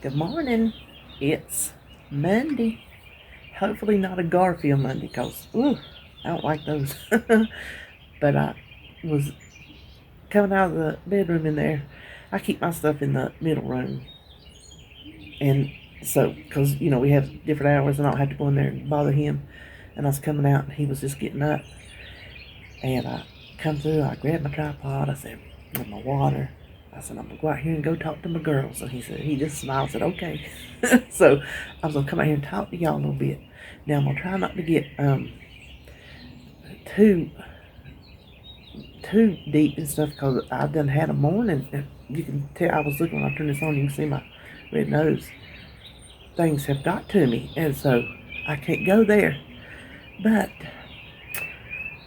Good morning. It's Monday. Hopefully not a Garfield Monday, because I don't like those. But I was coming out of the bedroom in there. I keep my stuff in the middle room. And so, because, we have different hours and I don't have to go in there and bother him. And I was coming out and he was just getting up. And I come through, I grabbed my tripod, I said, with my water. I said, I'm going to go out here and go talk to my girls. And he just smiled and said, okay. So I was going to come out here and talk to y'all a little bit. Now I'm going to try not to get too deep and stuff, because I've done had a morning. You can tell, I was looking when I turned this on, you can see my red nose. Things have got to me, and so I can't go there. But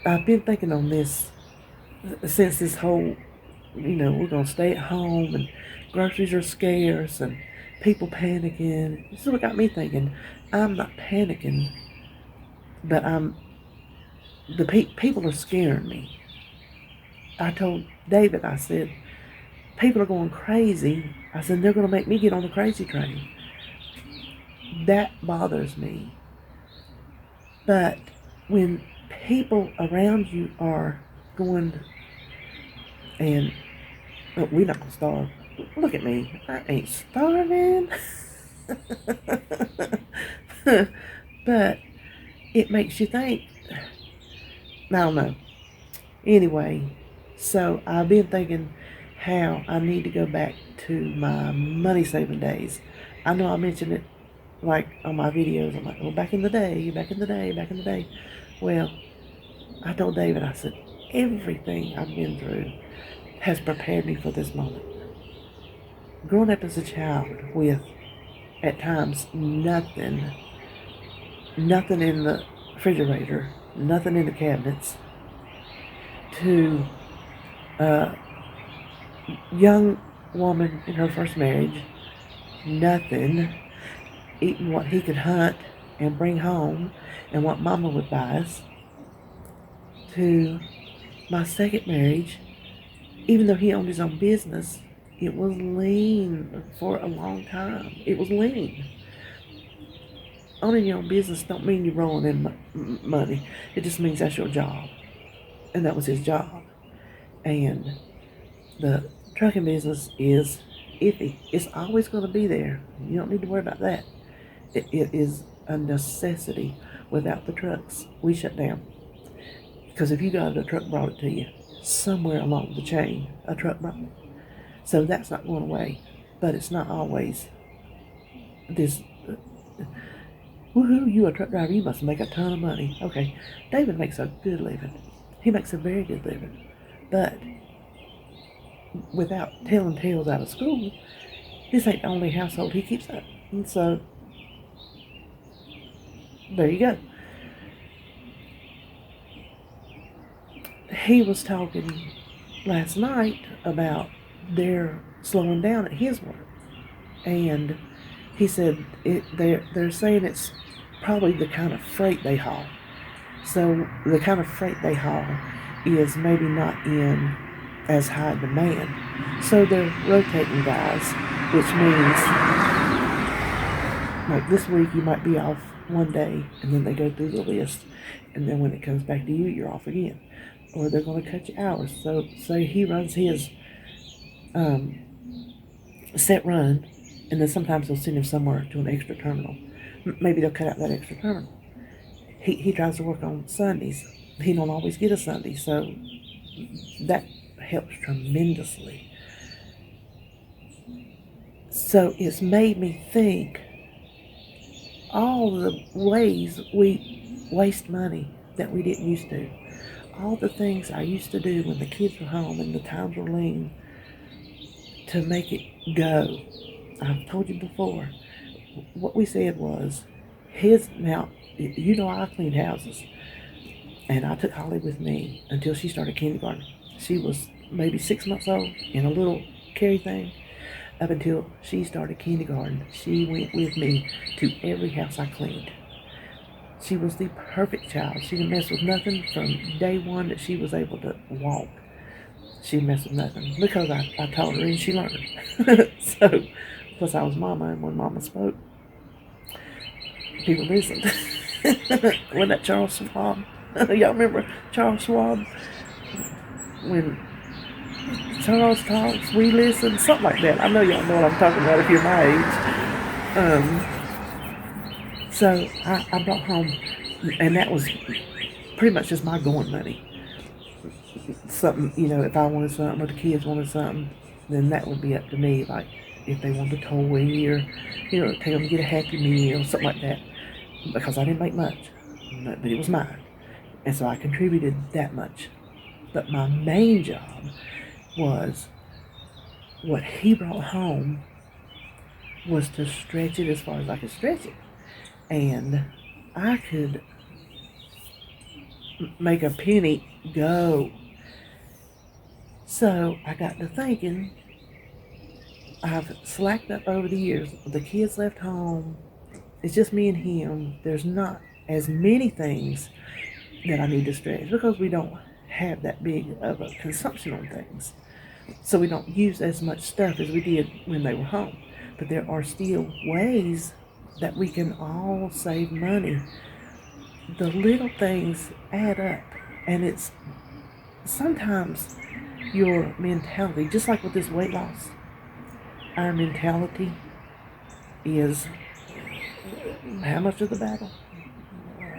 I've been thinking on this since this whole, we're going to stay at home and groceries are scarce and people panicking. This is what got me thinking. I'm not panicking, but people are scaring me. I told David, I said, people are going crazy. I said, they're going to make me get on the crazy train. That bothers me. But when people around you are going, and we're not going to starve. Look at me. I ain't starving. But it makes you think. I don't know. Anyway, so I've been thinking how I need to go back to my money saving days. I know I mentioned it like on my videos. I'm like, well, back in the day. Well, I told David, I said, everything I've been through has prepared me for this moment. Growing up as a child with, at times, nothing in the refrigerator, nothing in the cabinets, to a young woman in her first marriage, nothing, eating what he could hunt and bring home and what mama would buy us, to my second marriage. Even though he owned his own business, it was lean for a long time. It was lean. Owning your own business don't mean you're rolling in money. It just means that's your job. And that was his job. And the trucking business is iffy. It's always going to be there. You don't need to worry about that. It is a necessity. Without the trucks, we shut down. Because if you got it, a truck brought it to you. Somewhere along the chain, a truck brought it. So that's not going away. But it's not always this, woohoo, you a truck driver, you must make a ton of money. Okay, David makes a good living. He makes a very good living. But without telling tales out of school, this ain't the only household he keeps up. And so, there you go. He was talking last night about their slowing down at his work. And he said they're saying it's probably the kind of freight they haul. So the kind of freight they haul is maybe not in as high demand. So they're rotating guys, which means like this week you might be off one day and then they go through the list, and then when it comes back to you, you're off again. Or they're going to cut you hours. So say he runs his set run, and then sometimes they'll send him somewhere to an extra terminal. Maybe they'll cut out that extra terminal. He tries to work on Sundays. He don't always get a Sunday, so that helps tremendously. So it's made me think all the ways we waste money that we didn't used to. All the things I used to do when the kids were home and the times were lean to make it go. I've told you before, what we said was, now, I cleaned houses, and I took Holly with me until she started kindergarten. She was maybe 6 months old in a little carry thing. Up until she started kindergarten, she went with me to every house I cleaned. She was the perfect child. She didn't mess with nothing from day one that she was able to walk. She didn't mess with nothing because I taught her and she learned. So Plus, I was mama, and when mama spoke, people listened. When that Charles Schwab, y'all remember Charles Schwab? When Charles talks, we listen, something like that. I know y'all know what I'm talking about if you're my age. So I brought home, and that was pretty much just my going money. Something, if I wanted something or the kids wanted something, then that would be up to me. Like if they wanted a toy or, take them to get a Happy Meal, something like that. Because I didn't make much, but it was mine. And so I contributed that much. But my main job was what he brought home was to stretch it as far as I could stretch it. And I could make a penny go. So I got to thinking, I've slacked up over the years. The kids left home. It's just me and him. There's not as many things that I need to stretch because we don't have that big of a consumption on things. So we don't use as much stuff as we did when they were home. But there are still ways that we can all save money. The little things add up, and it's sometimes your mentality, just like with this weight loss, our mentality is how much of the battle?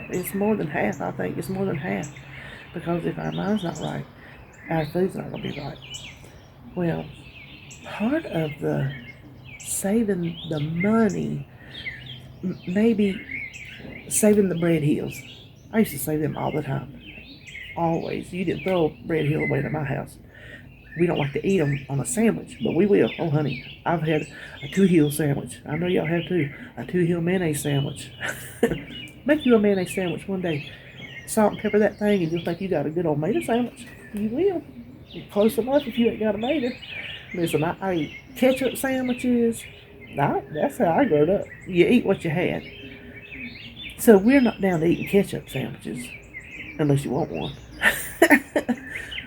It's more than half, I think. It's more than half. Because if our mind's not right, our food's not going to be right. Well, part of the saving the money, maybe saving the bread heels. I used to save them all the time. Always. You didn't throw a bread heel away at my house. We don't like to eat them on a sandwich, but we will. Oh, honey, I've had a 2-heel sandwich. I know y'all have too. A 2-heel mayonnaise sandwich. Make you a mayonnaise sandwich one day. Salt and pepper that thing, and you'll think you got a good old mater sandwich. You will. You're close enough if you ain't got a mater. Listen, I eat ketchup sandwiches. That's how I grew up. You eat what you had. So we're not down to eating ketchup sandwiches, unless you want one.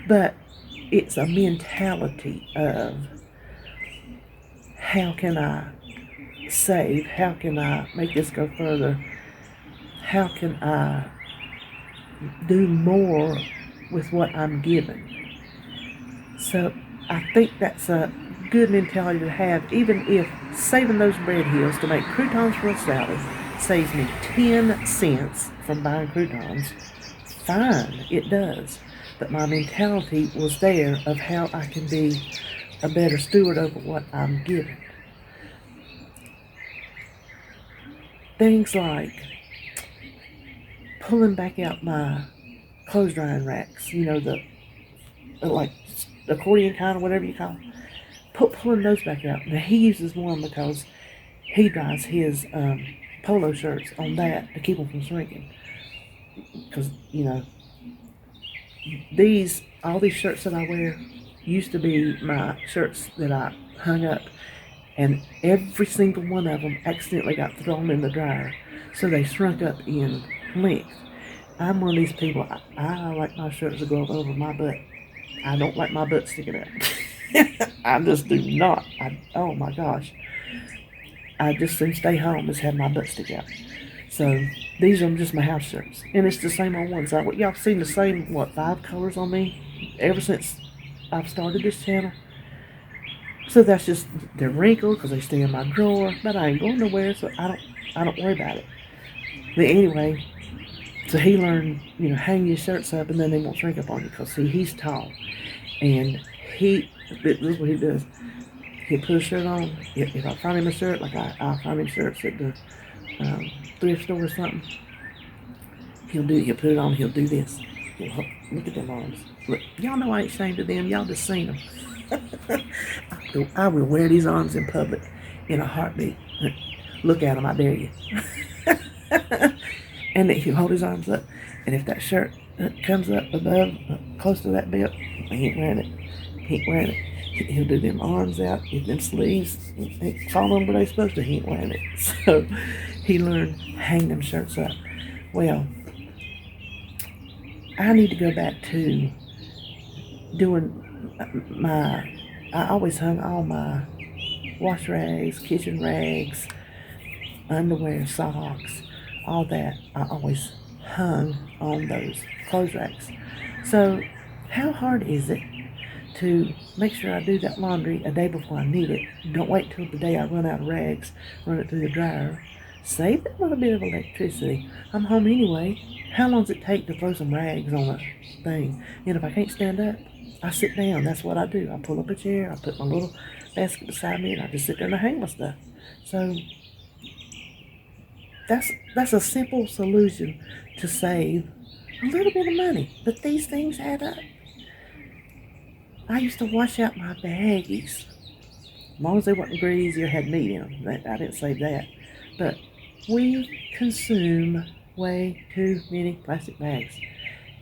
But it's a mentality of how can I save? How can I make this go further? How can I do more with what I'm given? So I think that's a good mentality to have, even if saving those bread heels to make croutons for a salad saves me 10 cents from buying croutons. Fine, it does. But my mentality was there of how I can be a better steward over what I'm given. Things like pulling back out my clothes drying racks, the like accordion kind or whatever you call them. Pulling those back out. Now he uses one because he dries his polo shirts on that to keep them from shrinking. Because, all these shirts that I wear used to be my shirts that I hung up, and every single one of them accidentally got thrown in the dryer, so they shrunk up in length. I'm one of these people, I like my shirts to go up over my butt. I don't like my butt sticking out. I just do not. Oh my gosh. I just soon stay home as have my butt stick out. So these are just my house shirts. And it's the same old ones. Y'all seen the same, 5 colors on me ever since I've started this channel. So that's just, they're wrinkled because they stay in my drawer. But I ain't going nowhere, so I don't worry about it. But anyway, so he learned, hang your shirts up and then they won't shrink up on you. Because see, he's tall. And this is what he does. He'll put a shirt on. If I find him a shirt, like I'll find him shirts at the thrift store or something, he'll put it on, he'll do this. Look at them arms. Look, y'all know I ain't ashamed of them. Y'all just seen them. I will wear these arms in public in a heartbeat. Look at them, I dare you. And then he'll hold his arms up. And if that shirt comes up above, close to that belt, he ain't wearing it. He ain't wearing it. He'll do them arms out, if them sleeves fall on where they supposed to, he ain't wearing it. So he learned hang them shirts up. Well, I need to go back to doing I always hung all my wash rags, kitchen rags, underwear, socks, all that. I always hung on those clothes racks. So how hard is it to make sure I do that laundry a day before I need it? Don't wait till the day I run out of rags, run it through the dryer. Save that little bit of electricity. I'm home anyway. How long does it take to throw some rags on a thing? And if I can't stand up, I sit down. That's what I do. I pull up a chair, I put my little basket beside me, and I just sit there and I hang my stuff. So that's a simple solution to save a little bit of money. But these things add up. I used to wash out my baggies. As long as they wasn't greasy or had meat in them. I didn't save that. But we consume way too many plastic bags.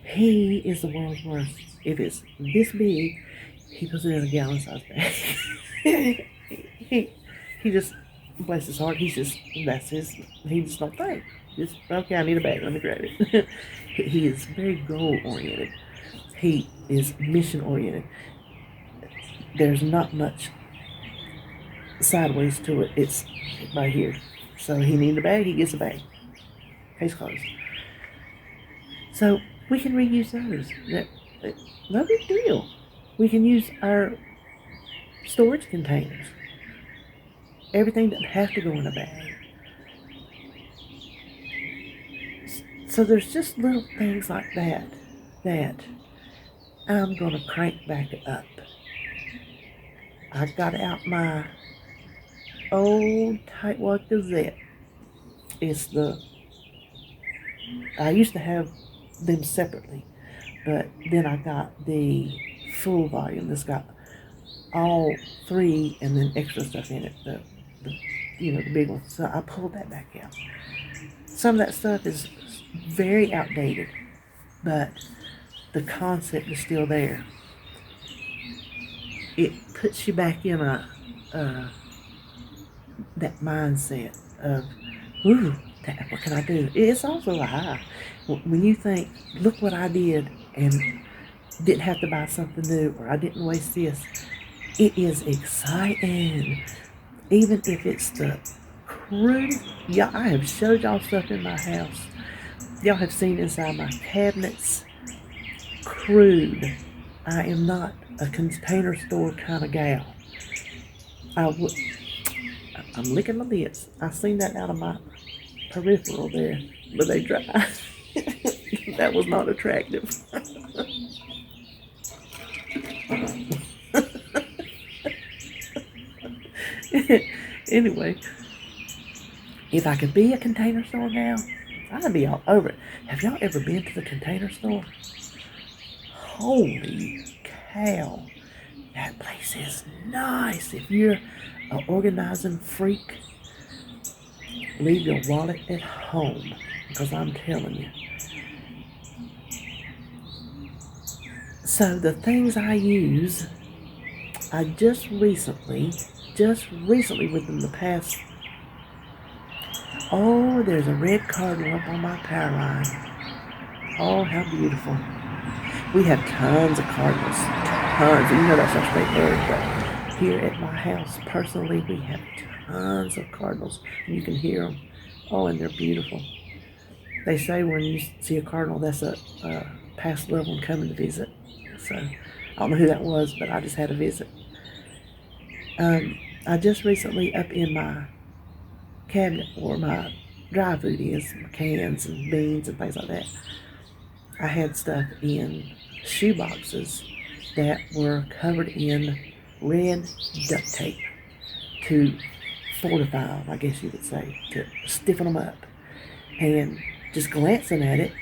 He is the world's worst. If it's this big, he puts it in a gallon size bag. he just, bless his heart, he just don't think. Just, okay, I need a bag, let me grab it. He is very goal oriented. He is mission oriented. There's not much sideways to it. It's right here. So he needs a bag, he gets a bag. Case closed. So we can reuse those. No big deal. We can use our storage containers. Everything doesn't have to go in a bag. So there's just little things like that I'm going to crank back up. I got out my old Tightwad Gazette. I used to have them separately, but then I got the full volume that's got all three and then extra stuff in it, the big one. So I pulled that back out. Some of that stuff is very outdated, but the concept is still there. It puts you back in that mindset of, ooh, what can I do? It's also a high. When you think, look what I did and didn't have to buy something new, or I didn't waste this. It is exciting. Even if it's the crudest. Yeah, I have showed y'all stuff in my house. Y'all have seen inside my cabinets. Crude. I am not a container store kind of gal. I'm licking my lips. I seen that out of my peripheral there, but they dry. That was not attractive. Anyway, if I could be a container store now, I'd be all over it. Have y'all ever been to the container store? Holy cow. That place is nice. If you're an organizing freak, leave your wallet at home, because I'm telling you. So the things I use, I just recently within the past, there's a red cardinal up on my power line. Oh, how beautiful. We have tons of cardinals. Tons. You know that's our state bird, but here at my house, personally, we have tons of cardinals. And you can hear them. Oh, and they're beautiful. They say when you see a cardinal, that's a past loved one coming to visit. So, I don't know who that was, but I just had a visit. I just recently, up in my cabinet where my dry food is, my cans and beans and things like that, I had stuff in shoe boxes that were covered in red duct tape to fortify them, I guess you would say, to stiffen them up. And just glancing at it,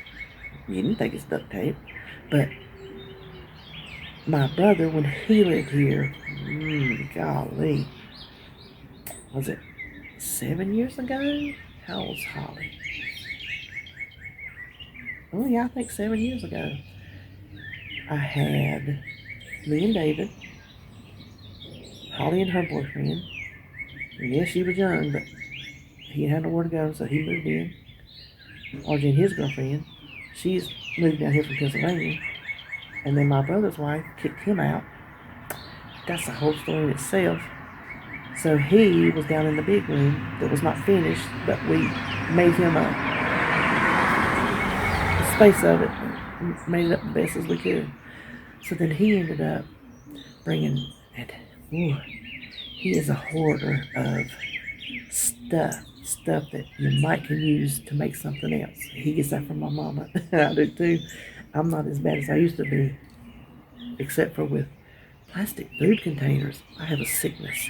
you didn't think it's duct tape, but my brother, when he lived here, golly, was it 7 years ago? How old's Holly? Oh yeah, I think 7 years ago. I had me and David, Holly and her boyfriend. And yes, she was young, but he had nowhere to go, so he moved in. RJ and his girlfriend, she's moved down here from Pennsylvania. And then my brother's wife kicked him out. That's a whole story in itself. So he was down in the big room that was not finished, but we made him a space of it and made it up the best as we could. So then he ended up bringing, and ooh, he is a hoarder of stuff that you might can use to make something else. He gets that from my mama. I do too. I'm not as bad as I used to be, except for with plastic food containers. I have a sickness.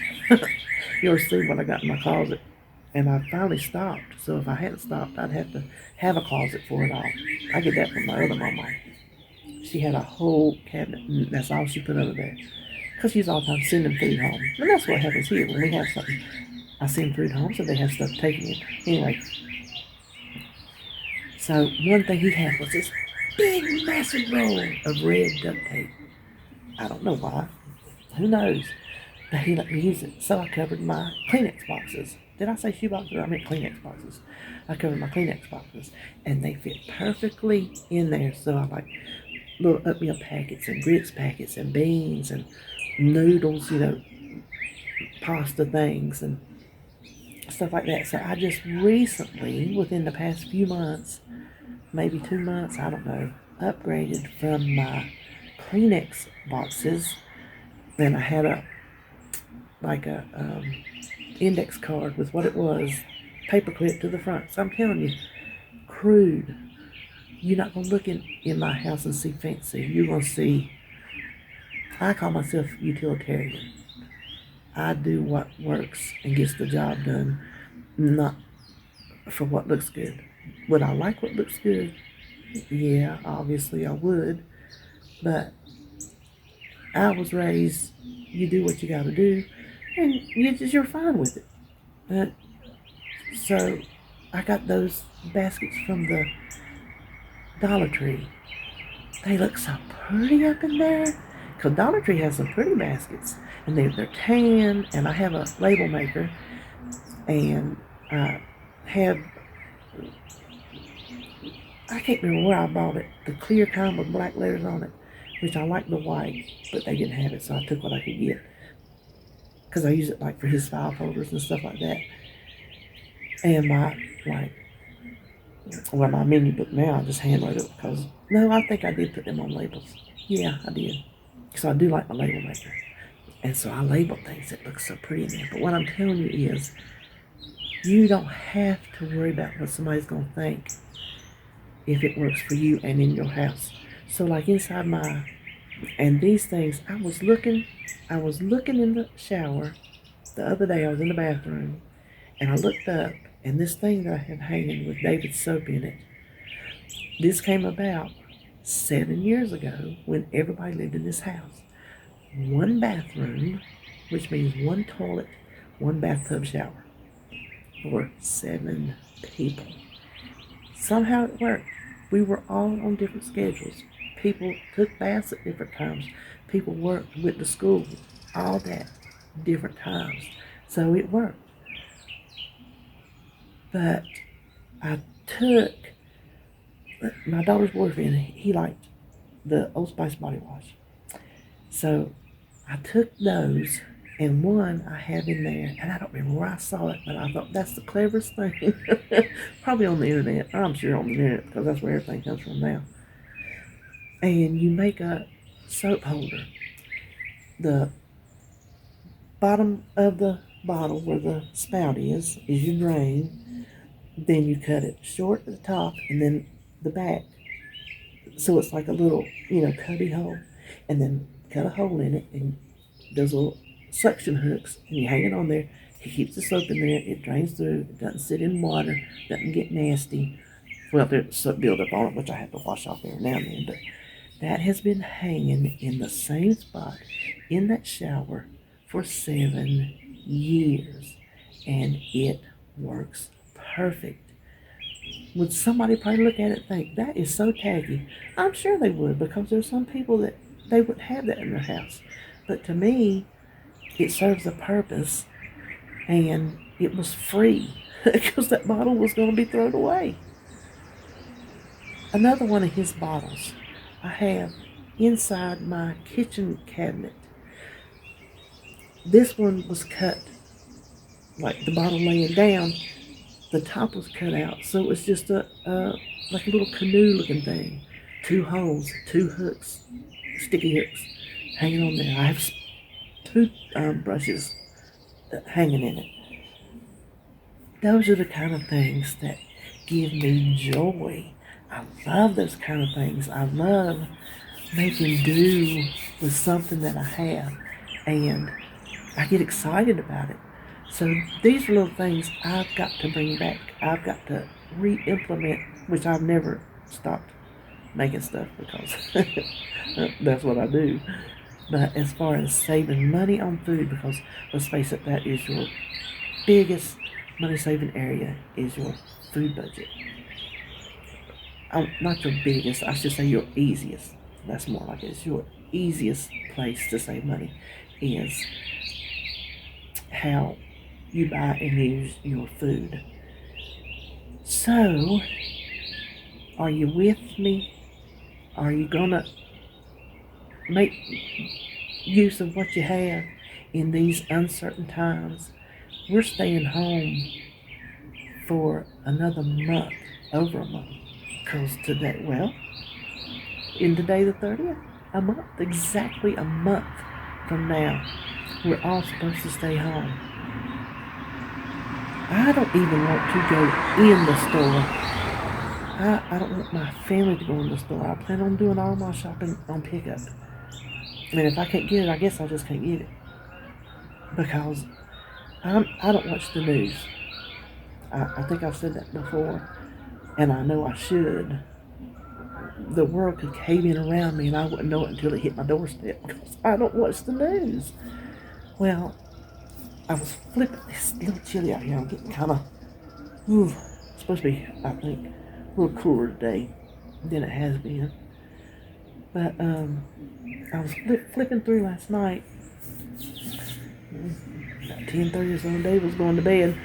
You ever see what I got in my closet? And I finally stopped. So if I hadn't stopped, I'd have to have a closet for it all. I get that from my other mama. She had a whole cabinet, and that's all she put under there. Because she's all the time sending food home. And that's what happens here when we have something. I send food home, so they have stuff taken in. Anyway, so one thing he had was this big, massive roll of red duct tape. I don't know why. Who knows? But he let me use it. So I covered my Kleenex boxes. Did I say shoe boxes? I meant Kleenex boxes. I covered my Kleenex boxes. And they fit perfectly in there. So I like little oatmeal packets and grits packets and beans and noodles, pasta things and stuff like that. So I just recently, within the past few months, maybe 2 months, I don't know, upgraded from my Kleenex boxes. Then I had a index card with what it was, paperclip to the front. So I'm telling you, crude. You're not gonna look in my house and see fancy. You're gonna see. I call myself utilitarian. I do what works and gets the job done, not for what looks good. Would I like what looks good? Yeah, obviously I would. But I was raised, you do what you gotta do, and you're fine with it. So I got those baskets from the Dollar Tree. They look so pretty up in there. Because Dollar Tree has some pretty baskets. And they're tan, and I have a label maker. And I have, I can't remember where I bought it, the clear kind with black letters on it, which I like the white, but they didn't have it, so I took what I could get. Because I use it like for his file folders and stuff like that. And my menu book now, I just handwrite it because, no, I think I did put them on labels. Yeah, I did. Because I do like my label maker. And so I label things that look so pretty in there. But what I'm telling you is, you don't have to worry about what somebody's going to think if it works for you and in your house. So like inside and these things, I was looking in the shower the other day. I was in the bathroom and I looked up, and this thing that I have hanging with David's soap in it, this came about 7 years ago when everybody lived in this house. One bathroom, which means one toilet, one bathtub shower for 7 people. Somehow it worked. We were all on different schedules. People took baths at different times. People worked, went to school, all that, different times. So it worked. But I took, my daughter's boyfriend, he liked the Old Spice body wash. So I took those, and one I have in there, and I don't remember where I saw it, but I thought that's the cleverest thing. Probably on the internet. I'm sure on the internet, because that's where everything comes from now. And you make a soap holder. The bottom of the bottle where the spout is your drain. Then you cut it short at the top and then the back. So it's like a little, cubby hole. And then cut a hole in it and those little suction hooks, and you hang it on there. It keeps the soap in there. It drains through. It doesn't sit in water. Doesn't get nasty. Well, there's soap buildup on it, which I have to wash off every now and then. But that has been hanging in the same spot in that shower for 7 years, and it works perfect. Would somebody probably look at it and think, that is so tacky? I'm sure they would, because there's some people that they wouldn't have that in their house. But to me, it serves a purpose, and it was free because that bottle was going to be thrown away. Another one of his bottles I have inside my kitchen cabinet. This one was cut like the bottle laying down, the top was cut out, so it was just like a little canoe looking thing, two holes, two hooks, sticky hooks, hanging on there. I have two brushes hanging in it. Those are the kind of things that give me joy. I love those kind of things. I love making do with something that I have, and I get excited about it. So these are little things I've got to bring back. I've got to re-implement, which I've never stopped making stuff because that's what I do. But as far as saving money on food, because let's face it, that is your biggest money saving area is your food budget. Not your biggest, I should say your easiest. That's more like it. It's your easiest place to save money is how you buy and use your food. So, are you with me? Are you gonna make use of what you have in these uncertain times? We're staying home for another month, over a month. Because today, well, in today the 30th, a month, exactly a month from now, we're all supposed to stay home. I don't even want to go in the store. I don't want my family to go in the store. I plan on doing all my shopping on pickup. And if I can't get it, I guess I just can't get it. Because I don't watch the news. I think I've said that before, and I know I should. The world could cave in around me and I wouldn't know it until it hit my doorstep because I don't watch the news. Well, I was flipping. It's a little chilly out here. I'm getting kind of, it's supposed to be, I think, a little cooler today than it has been. But I was flipping through last night. About 10:30 or so, Dave was going to bed,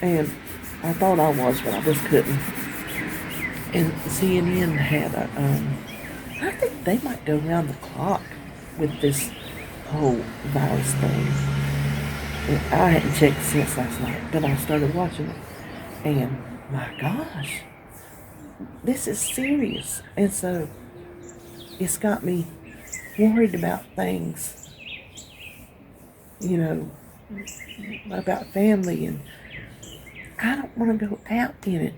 and I thought I was, but I just couldn't. And CNN had I think they might go round the clock with this whole virus thing. And I hadn't checked since last night, but I started watching it, and my gosh, this is serious. And so it's got me worried about things, you know, about family, and I don't want to go out in it.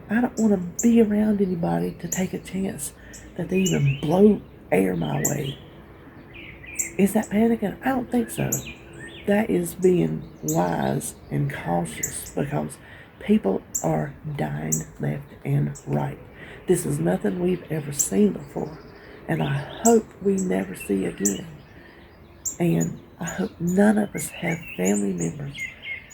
I don't want to be around anybody to take a chance that they even blow air my way. Is that panicking? I don't think so. That is being wise and cautious because people are dying left and right. This is nothing we've ever seen before, and I hope we never see again. And I hope none of us have family members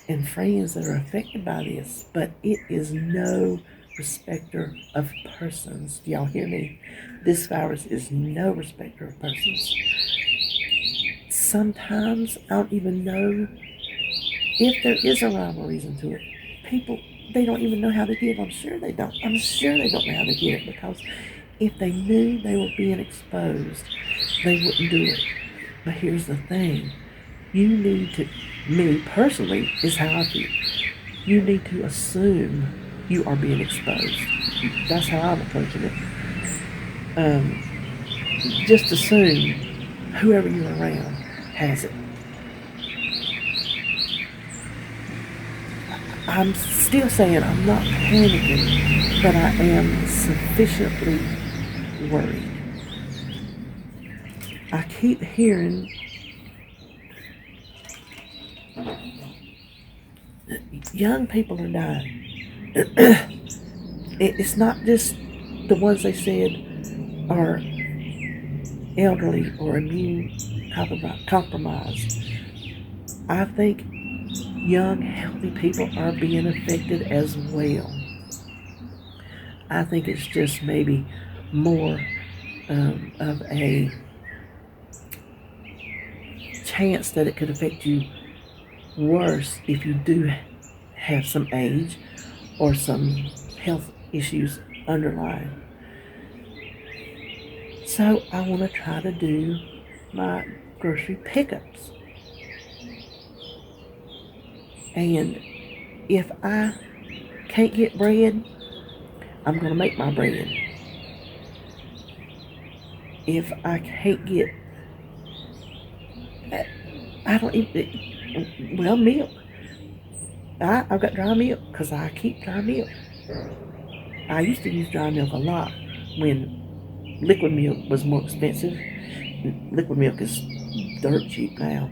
and friends that are affected by this, but it is no respecter of persons. Do y'all hear me? This virus is no respecter of persons. Sometimes I don't even know if there is a rhyme or reason to it. People, they don't even know how to get it. I'm sure they don't. I'm sure they don't know how to get it because if they knew they were being exposed, they wouldn't do it. But here's the thing. You need to, me personally, is how I feel. You need to assume you are being exposed. That's how I'm approaching it. Just assume whoever you're around has it. I'm still saying I'm not panicking, but I am sufficiently worried. I keep hearing young people are dying. It's not just the ones they said are elderly or immune compromised. I think young, healthy people are being affected as well. I think it's just maybe more of a chance that it could affect you worse if you do have some age or some health issues underlying. So I want to try to do my grocery pickups. And if I can't get bread, I'm going to make my bread. If I can't get, I don't even, well, milk. I've got dry milk because I keep dry milk. I used to use dry milk a lot when liquid milk was more expensive. Liquid milk is dirt cheap now.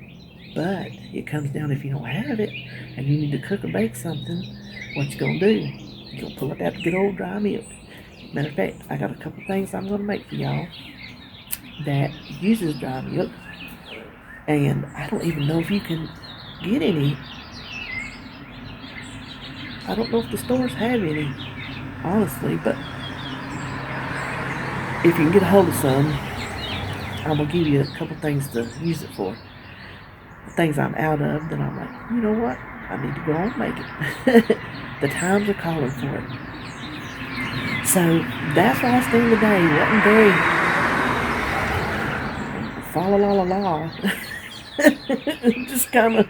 But it comes down if you don't have it and you need to cook or bake something, what you going to do? You're going to pull up that good old dry milk. Matter of fact, I got a couple things I'm going to make for y'all that uses dry milk. And I don't even know if you can get any. I don't know if the stores have any, honestly, but if you can get a hold of some, I'm going to give you a couple things to use it for. The things I'm out of, then I'm like, you know what? I need to go on and make it. The times are calling for it. So that's why I stand today. Wasn't very fa la la la la. Just kind of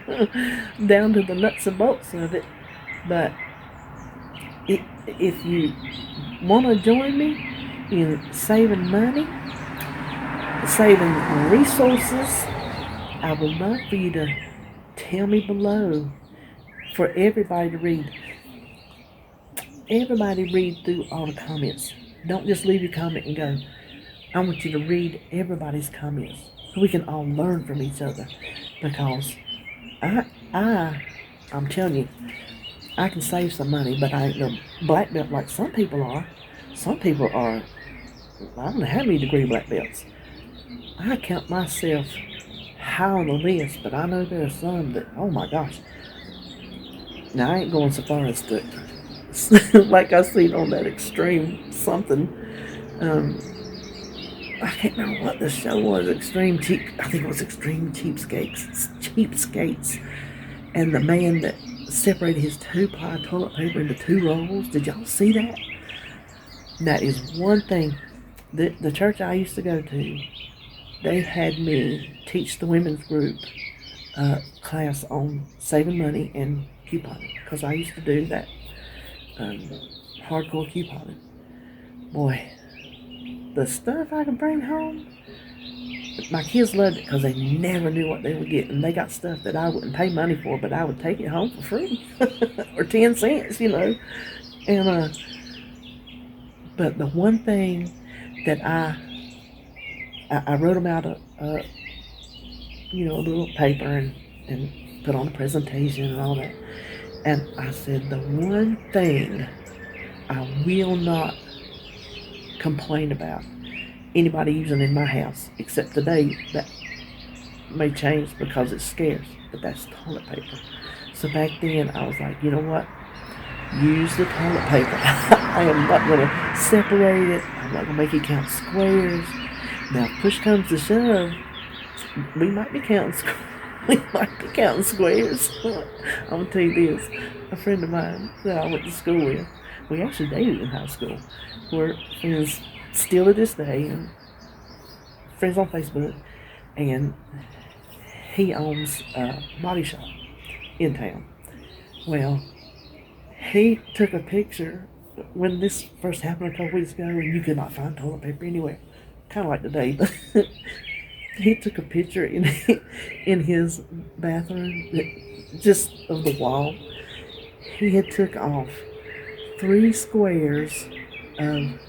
down to the nuts and bolts of it. But if you want to join me in saving money, saving resources, I would love for you to tell me below for everybody to read. Everybody read through all the comments. Don't just leave your comment and go. I want you to read everybody's comments so we can all learn from each other. Because I'm telling you, I can save some money, but I ain't no black belt like some people are. Some people are, I don't know how many degree black belts. I count myself high on the list, but I know there are some that, oh my gosh. Now I ain't going so far as to, like I seen on that extreme something, I can't remember what the show was, I think it was Extreme Cheapskates, and the man that separated his 2-ply toilet paper into 2 rolls, did y'all see that? That is one thing, the church I used to go to, they had me teach the women's group class on saving money and couponing, because I used to do that hardcore couponing. Boy, the stuff I could bring home, my kids loved it because they never knew what they would get, and they got stuff that I wouldn't pay money for, but I would take it home for free or 10 cents, you know. And but the one thing that I wrote them out a little paper and put on a presentation and all that. And I said, the one thing I will not complain about anybody using in my house, except today, that may change because it's scarce, but that's toilet paper. So back then, I was like, you know what? Use the toilet paper. I am not going to separate it. I'm not going to make it count squares. Now, if push comes to shove, we might be counting squares. I'm going to tell you this. A friend of mine that I went to school with, we actually dated in high school. We're friends still to this day, and friends on Facebook. And he owns a body shop in town. Well, he took a picture when this first happened a couple weeks ago, and you could not find toilet paper anywhere. Kind of like today, but he took a picture in his bathroom, just of the wall. He had took off 3 squares of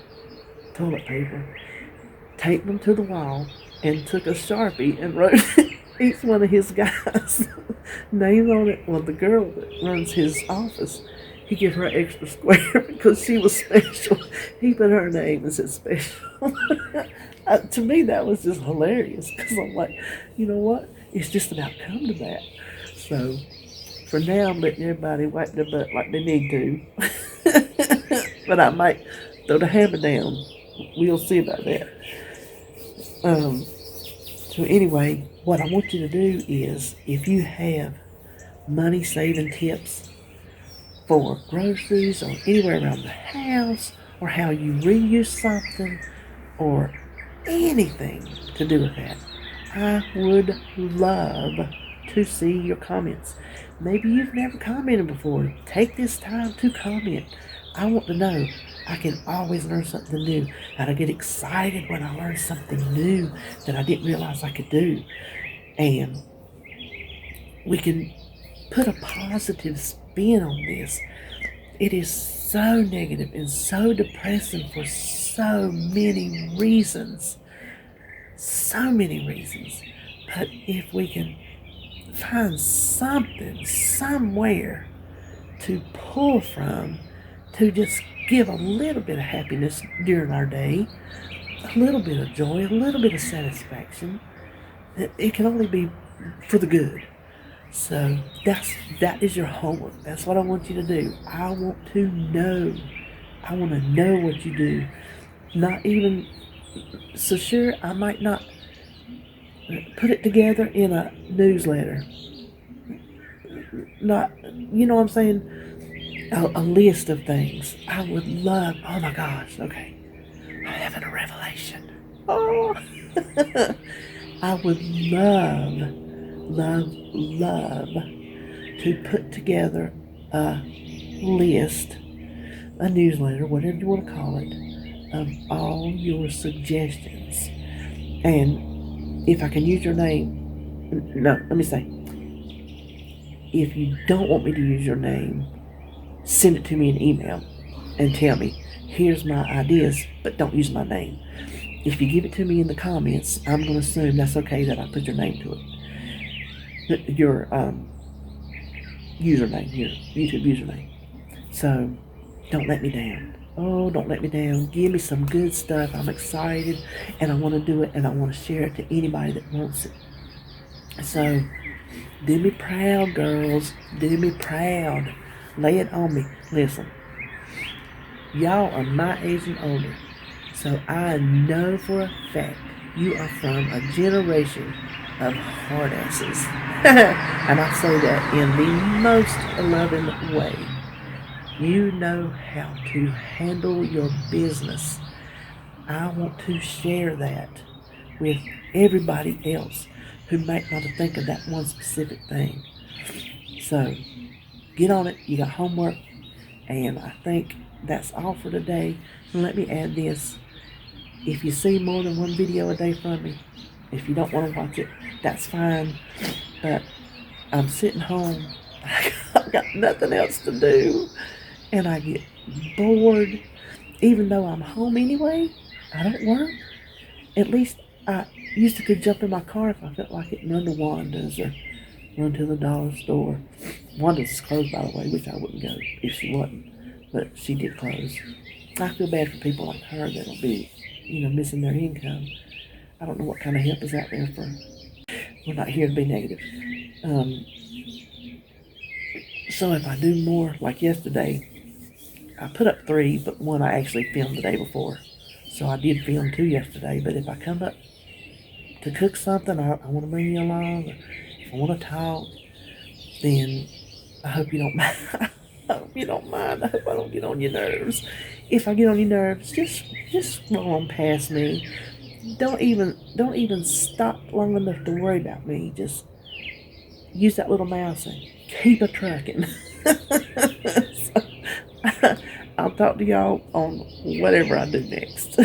toilet paper, taped them to the wall, and took a Sharpie and wrote each one of his guys' names on it. Well, the girl that runs his office, he gave her an extra square because she was special. He put her name and said special. To me, that was just hilarious because I'm like, you know what? It's just about come to that. So for now, I'm letting everybody wipe their butt like they need to. But I might throw the hammer down. We'll see about that. So anyway, what I want you to do is, if you have money saving tips for groceries or anywhere around the house, or how you reuse something, or anything to do with that, I would love to see your comments. Maybe you've never commented before. Take this time to comment. I want to know. I can always learn something new. And I get excited when I learn something new that I didn't realize I could do. And we can put a positive spin on this. It is so negative and so depressing for so many reasons. So many reasons. But if we can find something, somewhere to pull from, to just give a little bit of happiness during our day, a little bit of joy, a little bit of satisfaction, it can only be for the good. So that is your homework. That's what I want you to do. I want to know. I want to know what you do. Not even so sure I might not put it together in a newsletter. Not, you know what I'm saying? A list of things. I would love, oh my gosh, okay. I'm having a revelation. Oh, I would love to put together a list, a newsletter, whatever you want to call it, of all your suggestions. And if I can use your name, no, let me say, if you don't want me to use your name, send it to me in email and tell me, here's my ideas, but don't use my name. If you give it to me in the comments, I'm going to assume that's okay that I put your name to it. Your username, your YouTube username. So don't let me down. Oh, don't let me down. Give me some good stuff. I'm excited and I want to do it and I want to share it to anybody that wants it. So do me proud, girls. Do me proud. Lay it on me. Listen, y'all are my age and older. So I know for a fact you are from a generation of hard asses. And I say that in the most loving way. You know how to handle your business. I want to share that with everybody else who might not think of that one specific thing. So get on it. You got homework. And I think that's all for today. And let me add this. If you see more than one video a day from me, if you don't want to watch it, that's fine. But I'm sitting home. I've got nothing else to do. And I get bored. Even though I'm home anyway, I don't work. At least I used to could jump in my car if I felt like it and run to Wanda's or run to the dollar store. Wanda's is closed, by the way, which I wouldn't go if she wasn't. But she did close. I feel bad for people like her that'll be, missing their income. I don't know what kind of help is out there for. We're not here to be negative. So if I do more, like yesterday, I put up 3, but one I actually filmed the day before. So I did film 2 yesterday, but if I come up to cook something, I want to bring you along, or if I want to talk, then I hope you don't mind. I hope you don't mind. I hope I don't get on your nerves. If I get on your nerves, just roll on past me. Don't even stop long enough to worry about me. Just use that little mouse and keep a trucking. So, I'll talk to y'all on whatever I do next.